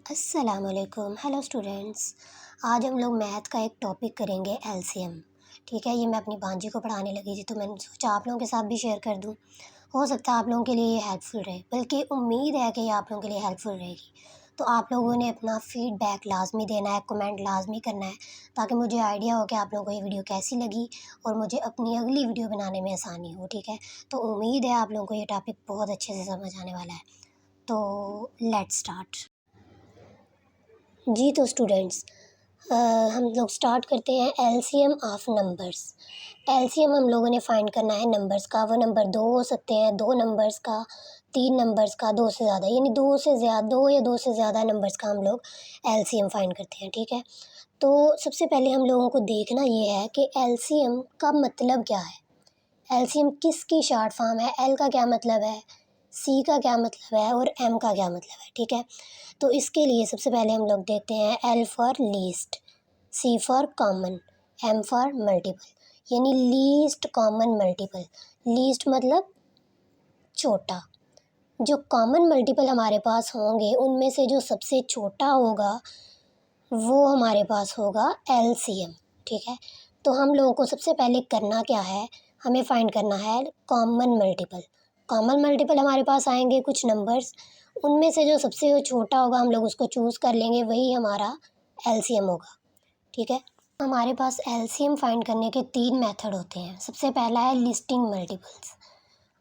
अस्सलामुअलैकुम hello students. आज हम लोग मैथ का एक टॉपिक करेंगे एलसीएम। ठीक है, ये मैं अपनी भांजी को पढ़ाने लगी थी तो मैंने सोचा आप लोगों के साथ भी शेयर कर दूं। हो सकता है आप लोगों के लिए ये हेल्पफुल रहे, बल्कि उम्मीद है कि ये आप लोगों के लिए हेल्पफुल रहेगी। तो आप लोगों ने अपना फीडबैक लाजमी देना है, कमेंट लाजमी करना है, ताकि मुझे आइडिया हो कि आप लोगों को ये वीडियो कैसी लगी और मुझे अपनी अगली वीडियो बनाने में आसानी हो। ठीक है, तो उम्मीद है आप लोगों को ये टॉपिक बहुत अच्छे से समझ आने वाला है। तो लेट्स स्टार्ट। जी तो स्टूडेंट्स, हम लोग स्टार्ट करते हैं एलसीएम ऑफ नंबर्स। एलसीएम हम लोगों ने फाइंड करना है नंबर्स का। वो नंबर दो हो सकते हैं, दो नंबर्स का, तीन नंबर्स का, दो से ज़्यादा, यानी दो या दो से ज़्यादा नंबर्स का हम लोग एलसीएम फाइंड करते हैं। ठीक है, तो सबसे पहले हम लोगों को देखना ये है कि एलसीएम का मतलब क्या है। एलसीएम किसकी शॉर्ट फॉर्म है, एल का क्या मतलब है, सी का क्या मतलब है और एम का क्या मतलब है। ठीक है, तो इसके लिए सबसे पहले हम लोग देखते हैं L for least, C for common, M for multiple, यानी लीस्ट कॉमन मल्टीपल। लीस्ट मतलब छोटा। जो कॉमन मल्टीपल हमारे पास होंगे उनमें से जो सबसे छोटा होगा वो हमारे पास होगा एलसीएम। ठीक है, तो हम लोगों को सबसे पहले करना क्या है, हमें फाइंड करना है कॉमन मल्टीपल। कॉमन मल्टीपल हमारे पास आएंगे कुछ नंबर्स, उनमें से जो सबसे छोटा होगा हम लोग उसको चूज़ कर लेंगे, वही हमारा एलसीएम होगा। ठीक है, हमारे पास एलसीएम फाइंड करने के तीन मेथड होते हैं। सबसे पहला है लिस्टिंग मल्टीपल्स।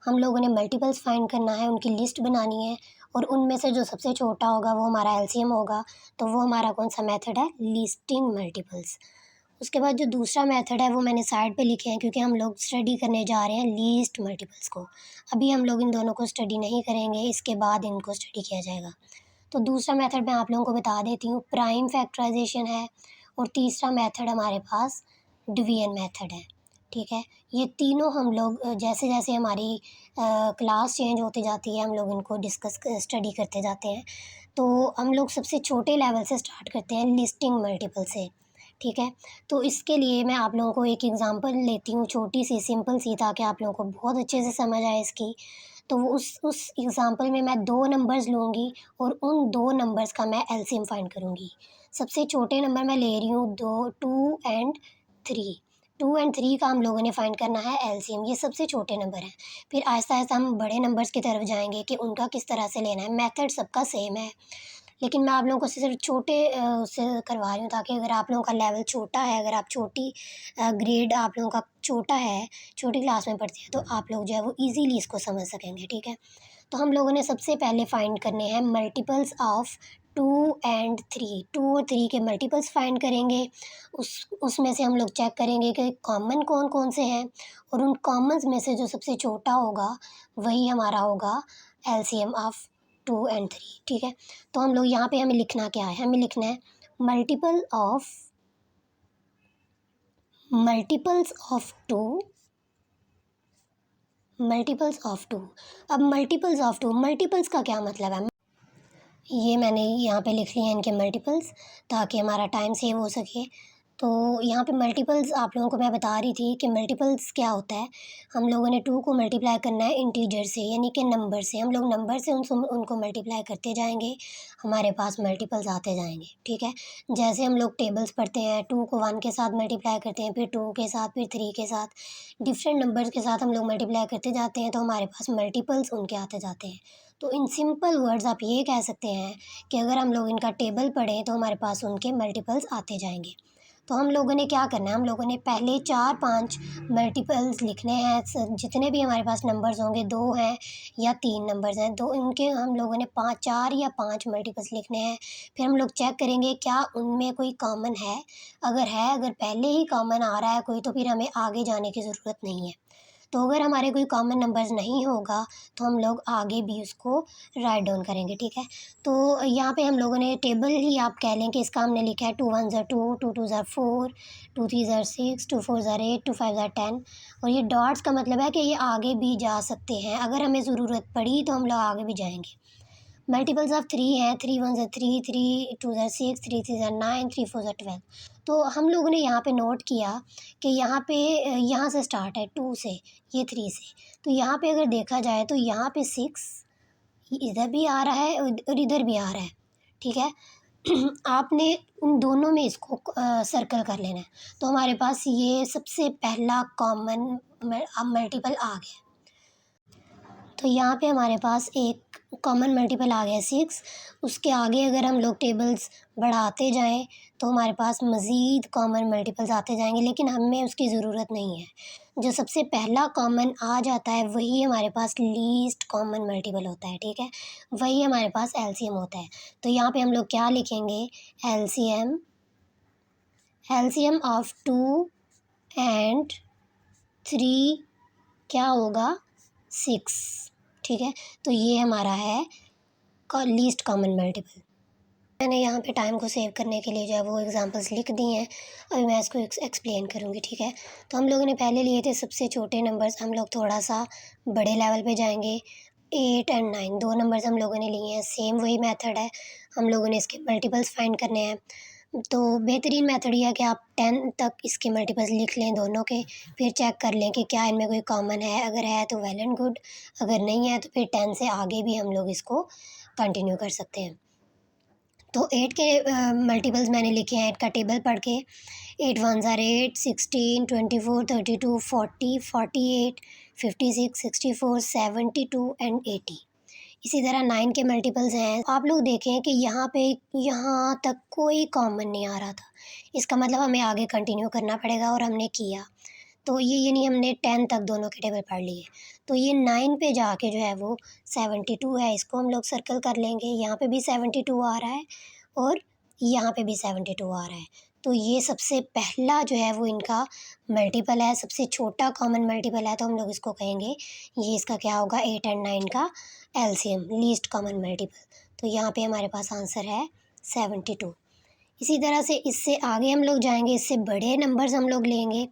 हम लोगों ने मल्टीपल्स फाइंड करना है, उनकी लिस्ट बनानी है और उनमें से जो सबसे छोटा होगा वो हमारा एलसीएम होगा। तो वो हमारा कौन सा मेथड है, लिस्टिंग मल्टीपल्स। उसके बाद जो दूसरा मेथड है वो मैंने साइड पे लिखे हैं, क्योंकि हम लोग स्टडी करने जा रहे हैं लीस्ट मल्टीपल्स को। अभी हम लोग इन दोनों को स्टडी नहीं करेंगे, इसके बाद इनको स्टडी किया जाएगा। तो दूसरा मेथड मैं आप लोगों को बता देती हूँ, प्राइम फैक्टराइजेशन है। और तीसरा मेथड हमारे पास डिवीजन मेथड है। ठीक है, ये तीनों हम लोग जैसे जैसे हमारी क्लास चेंज होती जाती है हम लोग इनको डिस्कस स्टडी करते जाते हैं। तो हम लोग सबसे छोटे लेवल से स्टार्ट करते हैं, लिस्टिंग मल्टीपल से। ठीक है, तो इसके लिए मैं आप लोगों को एक एग्ज़ाम्पल लेती हूँ, छोटी सी सिंपल सी, ताकि आप लोगों को बहुत अच्छे से समझ आए इसकी। तो वो उस एग्ज़ाम्पल में मैं दो नंबर्स लूँगी और उन दो नंबर्स का मैं एलसीएम फाइंड करूँगी। सबसे छोटे नंबर मैं ले रही हूँ दो, 2 एंड 3। 2 एंड 3 का हम लोगों ने फाइंड करना है एलसीएम, ये सबसे छोटे नंबर हैं। फिर आहिस्ता-आहिस्ता हम बड़े नंबर्स की तरफ जाएँगे कि उनका किस तरह से लेना है। मेथड सबका सेम है, लेकिन मैं आप लोगों को सिर्फ छोटे उससे करवा रही हूँ, ताकि अगर आप लोगों का लेवल छोटा है, अगर आप छोटी ग्रेड आप लोगों का छोटा है, छोटी क्लास में पढ़ते हैं, तो आप लोग जो है वो ईज़िली इसको समझ सकेंगे। ठीक है, तो हम लोगों ने सबसे पहले फाइंड करने हैं मल्टीपल्स ऑफ 2 एंड 3। 2 और 3 के मल्टीपल्स फाइंड करेंगे। उसमें से हम लोग चेक करेंगे कि कॉमन कौन-कौन से हैं, और उन कॉमन्स में से जो सबसे छोटा होगा वही हमारा होगा एलसीएम ऑफ 2 एंड 3। ठीक है, तो हम लोग यहाँ पे हमें लिखना क्या है, हमें लिखना है मल्टीपल्स ऑफ 2। अब मल्टीपल्स का क्या मतलब है, ये मैंने यहाँ पे लिख लिए हैं इनके मल्टीपल्स, ताकि हमारा टाइम सेव हो सके। तो यहाँ पे मल्टीपल्स आप लोगों को मैं बता रही थी कि मल्टीपल्स क्या होता है। हम लोगों ने 2 को मल्टीप्लाई करना है इंटीजर से, यानी कि नंबर से। हम लोग नंबर से उनको मल्टीप्लाई करते जाएंगे, हमारे पास मल्टीपल्स आते जाएंगे। ठीक है, जैसे हम लोग टेबल्स पढ़ते हैं, 2 को 1 के साथ मल्टीप्लाई करते हैं, फिर 2 के साथ, फिर 3 के साथ, डिफरेंट नंबर्स के साथ हम लोग मल्टीप्लाई करते जाते हैं, तो हमारे पास मल्टीपल्स उनके आते जाते हैं। तो इन सिंपल वर्ड्स आप ये कह सकते हैं कि अगर हम लोग इनका टेबल पढ़ें तो हमारे पास उनके मल्टीपल्स आते जाएंगे। तो हम लोगों ने क्या करना है, हम लोगों ने पहले 4-5 मल्टीपल्स लिखने हैं। जितने भी हमारे पास नंबर्स होंगे, 2 हैं या 3 नंबर्स हैं, तो उनके हम लोगों ने 4 या 5 मल्टीपल्स लिखने हैं। फिर हम लोग चेक करेंगे क्या उनमें कोई कॉमन है। अगर पहले ही कॉमन आ रहा है कोई, तो फिर हमें आगे जाने की ज़रूरत नहीं है। तो अगर हमारे कोई कॉमन नंबर्स नहीं होगा तो हम लोग आगे भी उसको राइट डाउन करेंगे। ठीक है, तो यहाँ पे हम लोगों ने टेबल ही आप कह लें कि इसका हमने लिखा है 2 1 ज़ा 2, 2 2 ज़ा 4, 2 3 ज़ा 6, 2 4 ज़ा 8, 2 5 ज़ा 10। और ये डॉट्स का मतलब है कि ये आगे भी जा सकते हैं, अगर हमें ज़रूरत पड़ी तो हम लोग आगे भी जाएंगे। मल्टीपल्स ऑफ 3 हैं, 3 1 ज़ा 3, 3 2 ज़ा 6, 3 3 ज़ा 9, 3 4 ज़ा 12। तो हम लोगों ने यहाँ पे नोट किया कि यहाँ पे यहाँ से स्टार्ट है 2 से, ये 3 से। तो यहाँ पे अगर देखा जाए तो यहाँ पे 6 इधर भी आ रहा है और इधर भी आ रहा है। ठीक है। आपने उन दोनों में इसको सर्कल कर लेना है। तो हमारे पास ये सबसे पहला कॉमन मल्टीपल आ गया। तो यहाँ पे हमारे पास एक कॉमन मल्टीपल आ गया 6। उसके आगे अगर हम लोग टेबल्स बढ़ाते जाएं तो हमारे पास मज़ीद कॉमन मल्टीपल्स आते जाएंगे, लेकिन हमें उसकी ज़रूरत नहीं है। जो सबसे पहला कॉमन आ जाता है वही हमारे पास लीस्ट कॉमन मल्टीपल होता है, ठीक है। वही हमारे पास एलसीएम होता है। तो यहाँ पे हम लोग क्या लिखेंगे, एलसीएम एलसीएम ऑफ 2 एंड 3 क्या होगा, 6, ठीक है। तो ये हमारा है लीस्ट कॉमन मल्टीपल। मैंने यहाँ पे टाइम को सेव करने के लिए जो है वो एग्जांपल्स लिख दी हैं। अभी मैं इसको एक्सप्लेन करूँगी, ठीक है। तो हम लोगों ने पहले लिए थे सबसे छोटे नंबर्स, हम लोग थोड़ा सा बड़े लेवल पे जाएंगे। 8 और 9 दो नंबर्स हम लोगों ने लिए हैं, सेम वही मेथड है। हम लोगों ने इसके मल्टीपल्स फाइंड करने हैं। तो बेहतरीन मेथड ये है कि आप 10 तक इसके मल्टीपल्स लिख लें दोनों के, फिर चेक कर लें कि क्या इनमें कोई कॉमन है। अगर है तो वेल एंड गुड, अगर नहीं है तो फिर 10 से आगे भी हम लोग इसको कंटिन्यू कर सकते हैं। तो 8 के मल्टीपल्स मैंने लिखे हैं 8 का टेबल पढ़ के। 8 1s are 8, 16, 24, 32, 40, 48, 56, 64, 72 एंड 80। इसी तरह 9 के मल्टीपल्स हैं। आप लोग देखें कि यहाँ पे यहाँ तक कोई कॉमन नहीं आ रहा था, इसका मतलब हमें आगे कंटिन्यू करना पड़ेगा, और हमने किया। तो ये नहीं, हमने 10 तक दोनों के टेबल पढ़ लिए। तो ये 9 पे जाके जो है वो 72 है, इसको हम लोग सर्कल कर लेंगे। यहाँ पे भी 72 आ रहा है और यहाँ पे भी 72 आ रहा है। तो ये सबसे पहला जो है वो इनका मल्टीपल है, सबसे छोटा कॉमन मल्टीपल है। तो हम लोग इसको कहेंगे ये इसका क्या होगा, 8 एंड 9 का एलसीएम, लीस्ट कॉमन मल्टीपल। तो यहाँ पे हमारे पास आंसर है 72। इसी तरह से इससे आगे हम लोग जाएंगे, इससे बड़े नंबर्स हम लोग लेंगे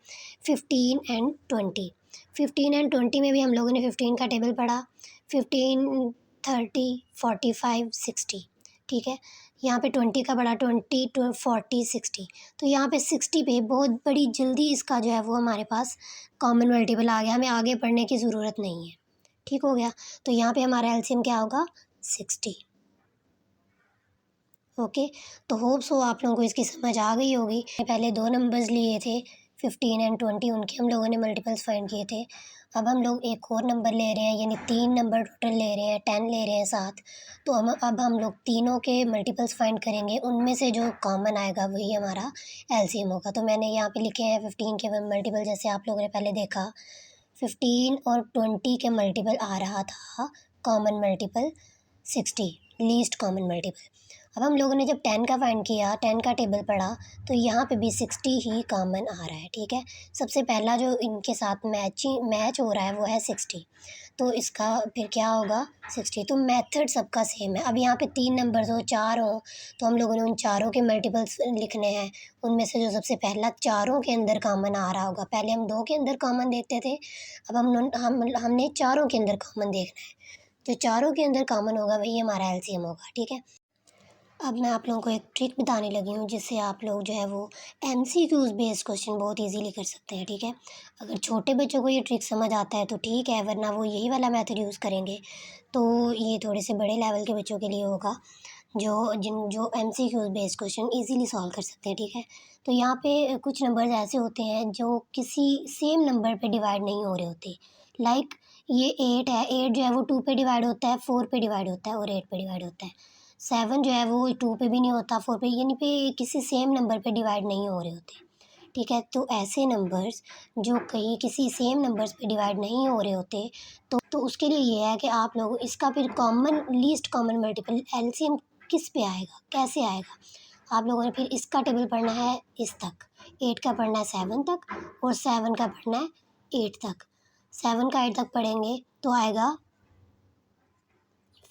15 एंड 20। 15 एंड 20 में भी हम लोगों ने 15 का टेबल पढ़ा, 15, 30, 45, 60, ठीक है। यहाँ पे 20 का पढ़ा, 20, 40, 60। तो यहाँ पे 60 पे बहुत बड़ी जल्दी इसका जो है वो हमारे पास कॉमन मल्टीपल आ गया, हमें आगे पढ़ने की ज़रूरत नहीं है, ठीक हो गया। तो यहाँ पे हमारा एलसीएम क्या होगा, 60। ओके। तो होप्स हो आप लोगों को इसकी समझ आ गई होगी। पहले दो नंबर्स लिए थे 15 एंड 20, उनके हम लोगों ने मल्टीपल्स फाइंड किए थे। अब हम लोग एक और नंबर ले रहे हैं, यानी 3 नंबर टोटल ले रहे हैं, 10 ले रहे हैं साथ। तो अब हम लोग तीनों के मल्टीपल्स फाइंड करेंगे, उनमें से जो कॉमन आएगा वही हमारा एलसीएम होगा। तो मैंने यहाँ पे लिखे हैं 15 के मल्टीपल, जैसे आप लोगों ने पहले देखा 15 और 20 के मल्टीपल आ रहा था common multiple 60, least common multiple. अब हम लोगों ने जब 10 का फाइंड किया, 10 का टेबल पढ़ा, तो यहाँ पे भी 60 ही कॉमन आ रहा है, ठीक है। सबसे पहला जो इनके साथ मैच हो रहा है वो है 60। तो इसका फिर क्या होगा, 60। तो मेथड सबका सेम है। अब यहाँ पे 3 नंबर्स हो, 4 हो, तो हम लोगों ने उन चारों के मल्टीपल्स लिखने हैं। उनमें से जो सबसे पहला चारों के अंदर कॉमन आ रहा होगा, पहले हम 2 के अंदर कॉमन देखते थे, अब हमने चारों के अंदर कॉमन देखना है। जो चारों के अंदर कॉमन होगा वही हमारा एलसीएम होगा, ठीक है। अब मैं आप लोगों को एक ट्रिक बताने लगी हूँ, जिससे आप लोग जो है वो एमसीक्यूज़ बेस्ड क्वेश्चन बहुत इजीली कर सकते हैं, ठीक है। अगर छोटे बच्चों को ये ट्रिक समझ आता है तो ठीक है, वरना वो यही वाला मेथड यूज़ करेंगे। तो ये थोड़े से बड़े लेवल के बच्चों के लिए होगा, जो MCQs based question easily solve कर सकते हैं, ठीक है। तो यहाँ पे कुछ नंबर्स ऐसे होते हैं जो किसी सेम नंबर पे डिवाइड नहीं हो रहे होते। लाइक ये 8 है, 8 जो है वो 2 पे डिवाइड होता है, 4 पे डिवाइड होता है और 8 पे डिवाइड होता है। 7 जो है वो 2 पे भी नहीं होता, 4 पे, यानी पे किसी सेम नंबर पे डिवाइड नहीं हो रहे होते, ठीक है। तो ऐसे नंबर्स जो कहीं किसी सेम नंबर्स पे डिवाइड नहीं हो रहे होते, तो उसके लिए ये है कि आप लोग इसका फिर common least common multiple LCM किस पे आएगा, कैसे आएगा। आप लोगों ने फिर इसका टेबल पढ़ना है इस तक, 8 का पढ़ना है 7 तक और 7 का पढ़ना है 8 तक। 7 का 8 तक पढ़ेंगे तो आएगा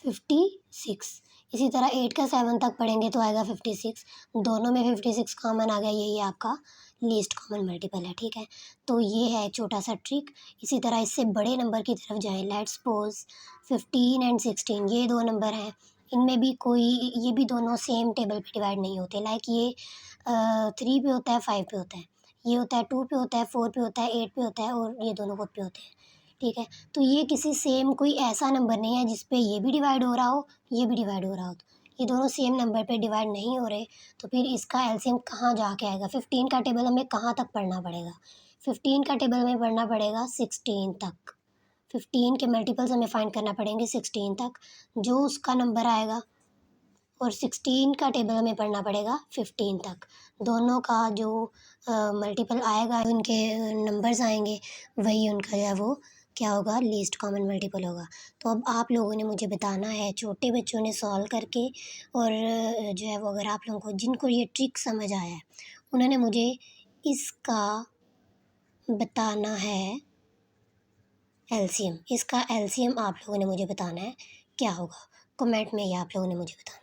56। इसी तरह 8 का 7 तक पढ़ेंगे तो आएगा 56। दोनों में 56 कॉमन आ गया, यही आपका लीस्ट कॉमन मल्टीपल है, ठीक है। तो ये है छोटा सा ट्रिक। इसी तरह इससे बड़े नंबर की तरफ जाएं। लेट्स सपोज 15 एंड 16 ये दो नंबर हैं, इनमें भी कोई, ये भी दोनों सेम टेबल पे डिवाइड नहीं होते। लाइक ये 3 पे होता है, 5 पे होता है, ये होता है 2 पे होता है, 4 पे होता है, 8 पे होता है और ये दोनों 4 पे होते हैं, ठीक है। तो ये किसी सेम कोई ऐसा नंबर नहीं है जिस पे ये भी डिवाइड हो रहा हो, ये भी डिवाइड हो रहा हो। ये दोनों सेम नंबर पे डिवाइड नहीं हो रहे, तो फिर इसका एलसीएम कहाँ जाके आएगा? 15 का टेबल हमें कहाँ तक पढ़ना पड़ेगा? 15 का टेबल हमें पढ़ना पड़ेगा 16 तक। 15 के मल्टीपल्स हमें फाइंड करना पड़ेंगे 16 तक, जो उसका नंबर आएगा, और 16 का टेबल हमें पढ़ना पड़ेगा 15 तक। दोनों का जो मल्टीपल आएगा, उनके नंबर्स आएंगे, वही उनका जो है वो क्या होगा, लीस्ट कॉमन मल्टीपल होगा। तो अब आप लोगों ने मुझे बताना है, छोटे बच्चों ने सॉल्व करके, और जो है वो अगर आप लोगों को जिनको ये ट्रिक समझ आया है, उन्होंने मुझे इसका बताना है एलसीएम। इसका एलसीएम आप लोगों ने मुझे बताना है क्या होगा। कमेंट में ये आप लोगों ने मुझे बताना है।